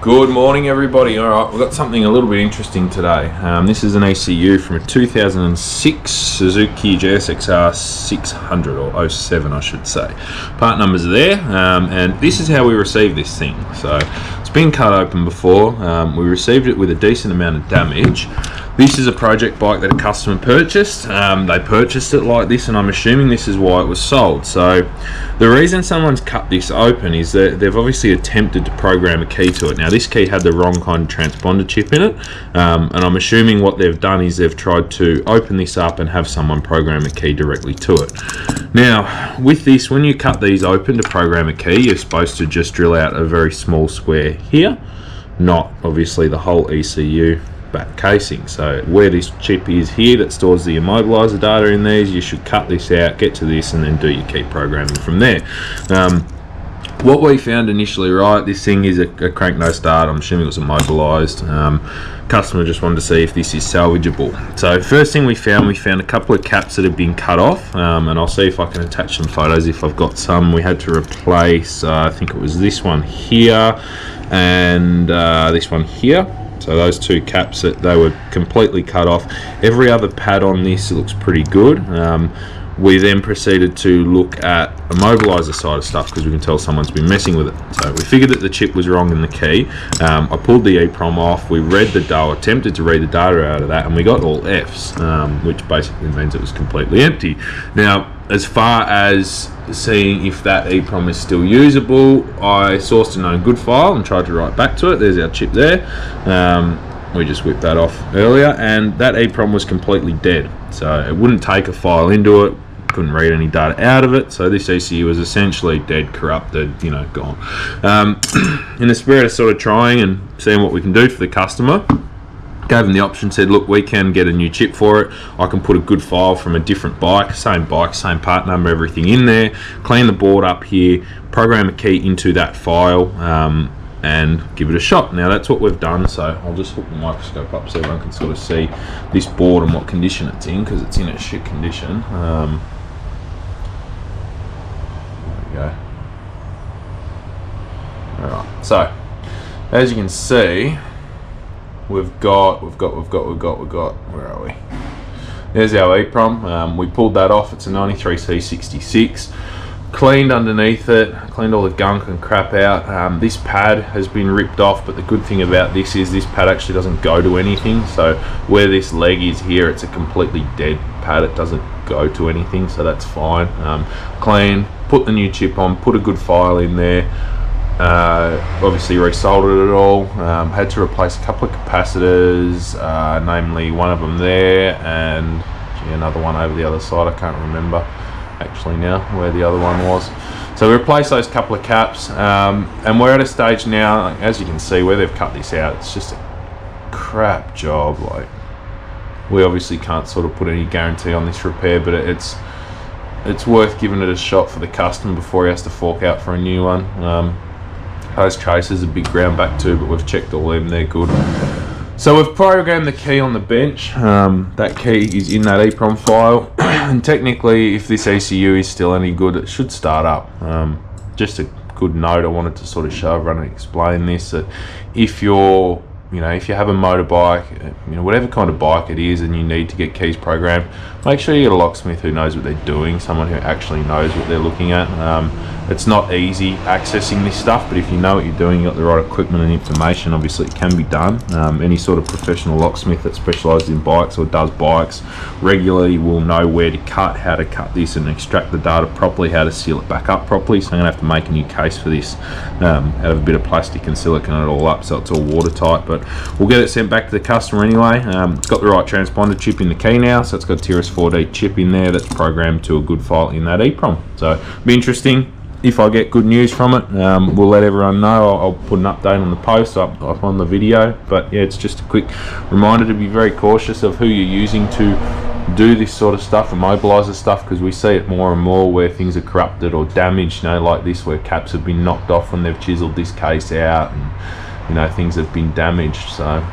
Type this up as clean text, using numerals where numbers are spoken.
Good morning, everybody. Alright, we've got something a little bit interesting today. This is an ECU from a 2006 Suzuki GSX600 or 07 I should say. Part numbers are there, and this is how we received this thing. So it's been cut open before. We received it with a decent amount of damage. This is a project bike that a customer purchased. They purchased it like this, and I'm assuming this is why it was sold. So the reason someone's cut this open is that they've obviously attempted to program a key to it. Now this key had the wrong kind of transponder chip in it, and I'm assuming what they've done is they've tried to open this up and have someone program a key directly to it. Now with this, when you cut these open to program a key, you're supposed to just drill out a very small square here, not obviously the whole ECU back casing. So where this chip is here that stores the immobilizer data in these, you should cut this out, get to this, and then do your key programming from there. What we found initially, right, this thing is a crank no start. I'm assuming it was immobilized. Customer just wanted to see if this is salvageable. So first thing we found a couple of caps that have been cut off, and I'll see if I can attach some photos if I've got some. We had to replace, I think it was this one here and this one here. So those two caps, that they were completely cut off. Every other pad on this looks pretty good. We then proceeded to look at a mobilizer side of stuff because we can tell someone's been messing with it. So we figured that the chip was wrong in the key. I pulled the EEPROM off, we read the data, attempted to read the data out of that, and we got all Fs, which basically means it was completely empty. Now, as far as seeing if that EEPROM is still usable, I sourced a known good file and tried to write back to it. There's our chip there. We just whipped that off earlier, and that EEPROM was completely dead. So it wouldn't take a file into it, couldn't read any data out of it. So this ECU was essentially dead, corrupted, you know, gone. In the spirit of sort of trying and seeing what we can do for the customer, gave them the option, said look, we can get a new chip for it. I can put a good file from a different bike, same part number, everything in there, clean the board up here, program a key into that file, and give it a shot. Now that's what we've done. So I'll just hook the microscope up so everyone can sort of see this board and what condition it's in, because it's in a shit condition. There we go. Alright, so as you can see, we've got, where are we? There's our EEPROM. We pulled that off. It's a 93C66. Cleaned underneath it, cleaned all the gunk and crap out. This pad has been ripped off, but the good thing about this is this pad actually doesn't go to anything. So where this leg is here, it's a completely dead pad. It doesn't go to anything, so that's fine. Clean, put the new chip on, put a good file in there. Obviously resoldered it all. Had to replace a couple of capacitors, namely one of them there and another one over the other side. I can't remember actually now where the other one was. So we replaced those couple of caps, and we're at a stage now, as you can see, where they've cut this out. It's just a crap job. Like, we obviously can't sort of put any guarantee on this repair, but it's worth giving it a shot for the customer before he has to fork out for a new one. Those traces are big ground back too, but we've checked all them, they're good. So we've programmed the key on the bench. That key is in that EEPROM file, and technically if this ECU is still any good, it should start up. Just a good note, I wanted to sort of show everyone and explain this, that if you're, if you have a motorbike, whatever kind of bike it is, and you need to get keys programmed, make sure you get a locksmith who knows what they're doing, someone who actually knows what they're looking at. It's not easy accessing this stuff, but if you know what you're doing, you've got the right equipment and information, obviously it can be done. Any sort of professional locksmith that specialises in bikes or does bikes regularly will know where to cut, how to cut this and extract the data properly, how to seal it back up properly. So I'm going to have to make a new case for this out of a bit of plastic and silicone it all up so it's all watertight, but we'll get it sent back to the customer anyway. It's got the right transponder chip in the key now, so it's got a TRS4D chip in there that's programmed to a good file in that EEPROM. So it'll be interesting. If I get good news from it, we'll let everyone know. I'll put an update on the post up on the video, but yeah, it's just a quick reminder to be very cautious of who you're using to do this sort of stuff, immobilizer stuff, because we see it more and more where things are corrupted or damaged, like this, where caps have been knocked off when they've chiseled this case out, and things have been damaged. So